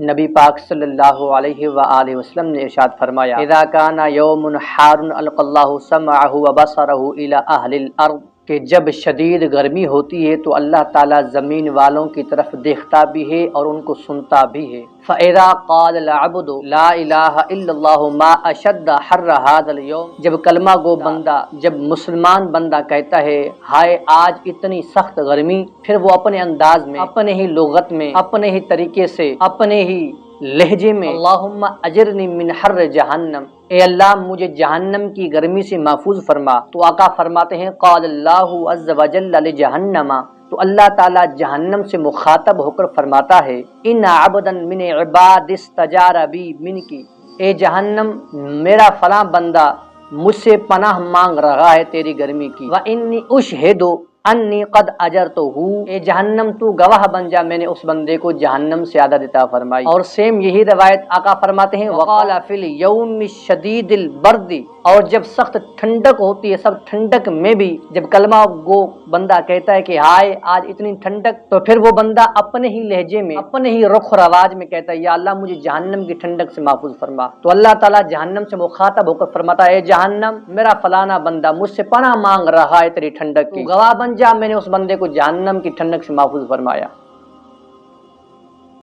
نبی پاک صلی اللہ علیہ وآلہ وسلم نے ارشاد فرمایا اذا کان یوم حار القى اللہ سمعه وبصره الى اہل الارض، کہ جب شدید گرمی ہوتی ہے تو اللہ تعالیٰ زمین والوں کی طرف دیکھتا بھی ہے اور ان کو سنتا بھی ہے۔ فَإِذَا قَالَ الْعَبْدُ لَا إِلَٰهَ إِلَّا اللَّهُ مَا أَشَدَّ حَرَّ هَٰذَا الْيَوْمِ، جب کلمہ گو بندہ، جب مسلمان بندہ کہتا ہے ہائے آج اتنی سخت گرمی، پھر وہ اپنے انداز میں، اپنے ہی لغت میں، اپنے ہی طریقے سے، اپنے ہی لہجے میں اللہم اجرنی من حر جہنم، اے اللہ مجھے جہنم کی گرمی سے محفوظ فرما، تو آقا فرماتے ہیں قال اللہ عز وجل لجہنم، تو اللہ تعالیٰ جہنم سے مخاطب ہو کر فرماتا ہے ان عبدا من عباد استجار بی منکی، اے جہنم میرا فلاں بندہ مجھ سے پناہ مانگ رہا ہے تیری گرمی کی، وانی اشہد انی قد اجرتہ، اے جہنم تو گواہ بن جا میں نے اس بندے کو جہنم سے عادت عطا فرمائی۔ اور سیم یہی روایت آقا فرماتے ہیں وقال فی الیوم الشدید البرد، اور جب سخت ٹھنڈک ہوتی ہے، سب ٹھنڈک میں بھی جب کلمہ گو بندہ کہتا ہے کہ ہائے آج اتنی ٹھنڈک، تو پھر وہ بندہ اپنے ہی لہجے میں، اپنے ہی رخ و رواج میں کہتا ہے یا اللہ مجھے جہنم کی ٹھنڈک سے محفوظ فرما، تو اللہ تعالیٰ جہنم سے مخاطب ہو کر فرماتا ہے اے جہنم میرا فلانا بندہ مجھ سے پناہ مانگ رہا ہے تیری ٹھنڈک کی، گواہ بن جا میں نے اس بندے کو جہنم کی ٹھنڈک سے محفوظ فرمایا۔